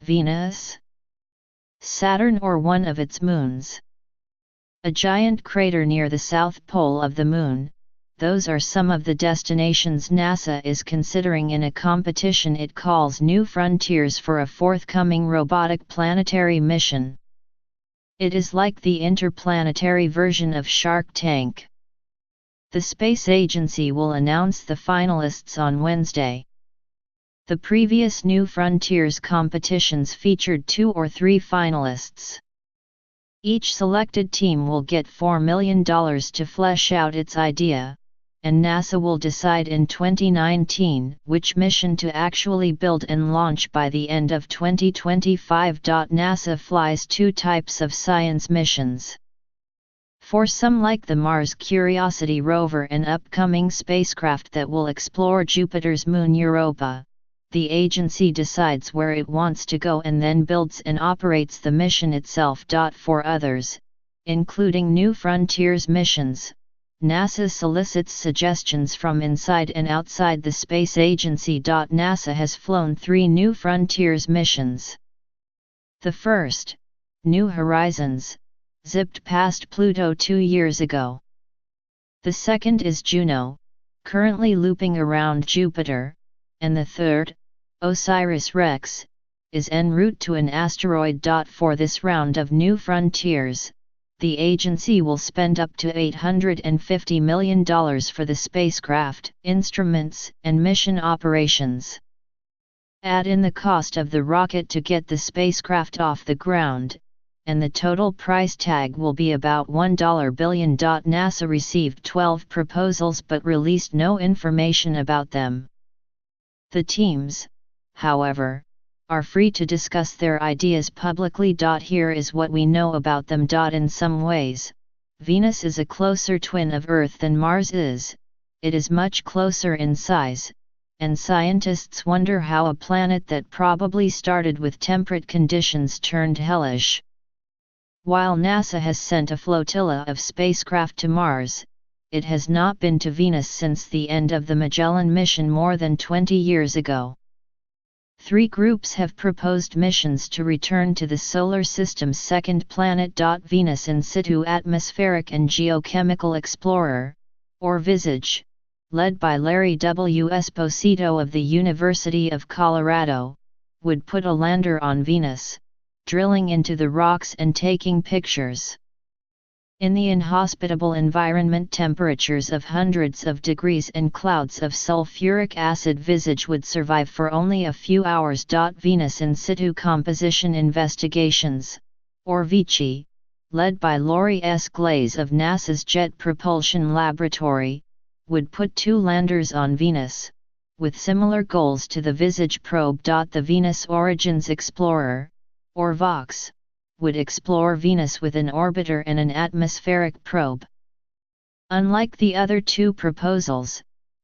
Venus, Saturn, or one of its moons. A giant crater near the south pole of the Moon. Those are some of the destinations NASA is considering in a competition it calls New Frontiers for a forthcoming robotic planetary mission. It is like the interplanetary version of Shark Tank. The space agency will announce the finalists on Wednesday. The previous New Frontiers competitions featured 2 or 3 finalists. Each selected team will get $4 million to flesh out its idea, and NASA will decide in 2019 which mission to actually build and launch by the end of 2025. NASA flies 2 types of science missions. For some, like the Mars Curiosity rover and upcoming spacecraft that will explore Jupiter's moon Europa, the agency decides where it wants to go and then builds and operates the mission itself. For others, including New Frontiers missions, NASA solicits suggestions from inside and outside the space agency. NASA has flown 3 New Frontiers missions. The first, New Horizons, zipped past Pluto 2 years ago. The second is Juno, currently looping around Jupiter, and the third, OSIRIS-REx, is en route to an asteroid. For this round of New Frontiers, the agency will spend up to $850 million for the spacecraft, instruments, and mission operations. Add in the cost of the rocket to get the spacecraft off the ground, and the total price tag will be about $1 billion. NASA received 12 proposals but released no information about them. The teams, however, are free to discuss their ideas publicly. Here is what we know about them. In some ways, Venus is a closer twin of Earth than Mars is. It is much closer in size, and scientists wonder how a planet that probably started with temperate conditions turned hellish. While NASA has sent a flotilla of spacecraft to Mars, it has not been to Venus since the end of the Magellan mission more than 20 years ago. 3 groups have proposed missions to return to the Solar System's second planet. Venus In Situ Atmospheric and Geochemical Explorer, or VISAGE, led by Larry W. Esposito of the University of Colorado, would put a lander on Venus, drilling into the rocks and taking pictures. In the inhospitable environment, temperatures of hundreds of degrees and clouds of sulfuric acid, VISAGE would survive for only a few hours. Venus In Situ Composition Investigations, or VICI, led by Lori S. Glaze of NASA's Jet Propulsion Laboratory, would put 2 landers on Venus, with similar goals to the VISAGE probe. The Venus Origins Explorer, or VOX, would explore Venus with an orbiter and an atmospheric probe. Unlike the other 2 proposals,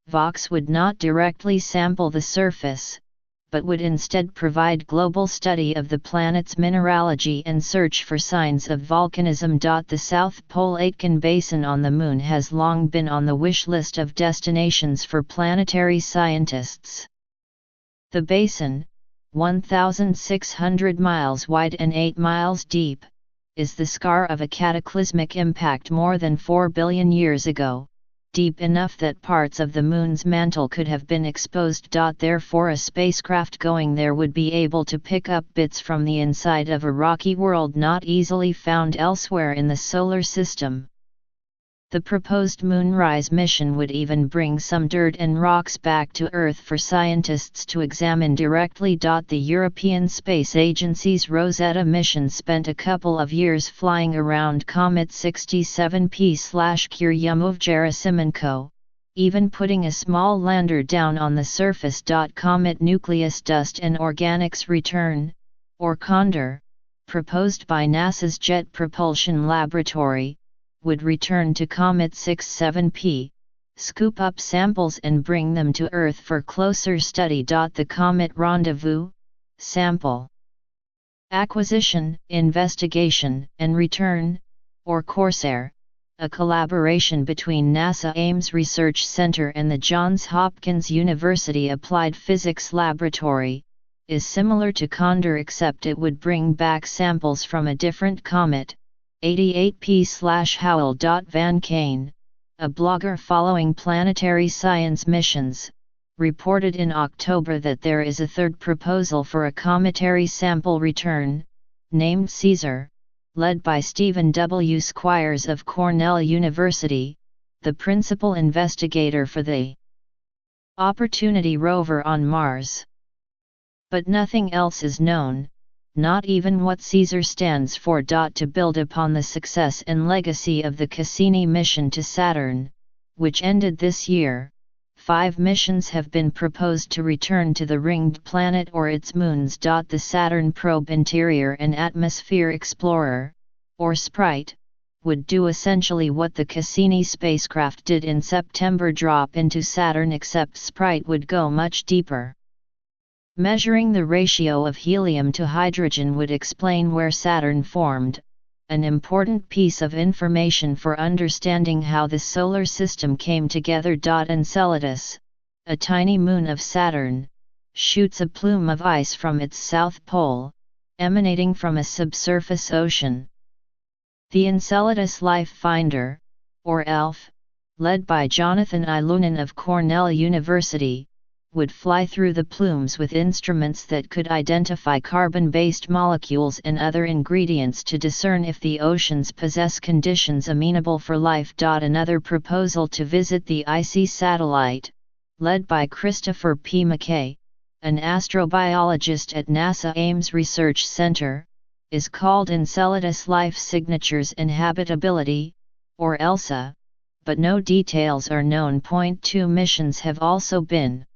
VOX would not directly sample the surface, but would instead provide global study of the planet's mineralogy and search for signs of volcanism. The South Pole Aitken Basin on the Moon has long been on the wish list of destinations for planetary scientists. The basin, 1,600 miles wide and 8 miles deep, is the scar of a cataclysmic impact more than 4 billion years ago, deep enough that parts of the Moon's mantle could have been exposed. Therefore, a spacecraft going there would be able to pick up bits from the inside of a rocky world not easily found elsewhere in the Solar System. The proposed Moonrise mission would even bring some dirt and rocks back to Earth for scientists to examine directly. The European Space Agency's Rosetta mission spent a couple of years flying around Comet 67P/Churyumov-Gerasimenko, even putting a small lander down on the surface. Comet Nucleus Dust and Organics Return, or CONDOR, proposed by NASA's Jet Propulsion Laboratory, would return to Comet 67P, scoop up samples and bring them to Earth for closer study. The Comet Rendezvous, Sample Acquisition, Investigation, and Return, or CORSAIR, a collaboration between NASA Ames Research Center and the Johns Hopkins University Applied Physics Laboratory, is similar to Condor except it would bring back samples from a different comet, 88P/Howell. Van Kane, a blogger following planetary science missions, reported in October that there is a third proposal for a cometary sample return, named Caesar, led by Stephen W. Squires of Cornell University, the principal investigator for the Opportunity rover on Mars. But nothing else is known, not even what Caesar stands for. To build upon the success and legacy of the Cassini mission to Saturn, which ended this year, 5 missions have been proposed to return to the ringed planet or its moons. The Saturn Probe Interior and Atmosphere Explorer, or SPRITE, would do essentially what the Cassini spacecraft did in September: drop into Saturn, except SPRITE would go much deeper. Measuring the ratio of helium to hydrogen would explain where Saturn formed, an important piece of information for understanding how the solar system came together. Enceladus, a tiny moon of Saturn, shoots a plume of ice from its south pole, emanating from a subsurface ocean. The Enceladus Life Finder, or ELF, led by Jonathan Ilunin of Cornell University, would fly through the plumes with instruments that could identify carbon-based molecules and other ingredients to discern if the oceans possess conditions amenable for life. Another proposal to visit the icy satellite, led by Christopher P. McKay, an astrobiologist at NASA Ames Research Center, is called Enceladus Life Signatures and Habitability, or ELSA, but no details are known. 2 missions have also been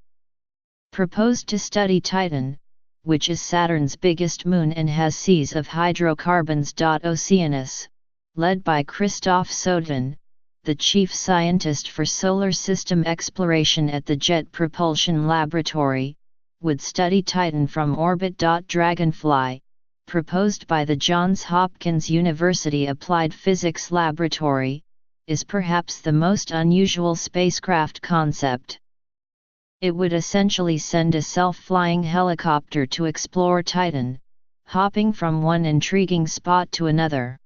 proposed to study Titan, which is Saturn's biggest moon and has seas of hydrocarbons. Oceanus, led by Christoph Soden, the chief scientist for solar system exploration at the Jet Propulsion Laboratory, would study Titan from orbit. Dragonfly, proposed by the Johns Hopkins University Applied Physics Laboratory, is perhaps the most unusual spacecraft concept. It would essentially send a self-flying helicopter to explore Titan, hopping from one intriguing spot to another.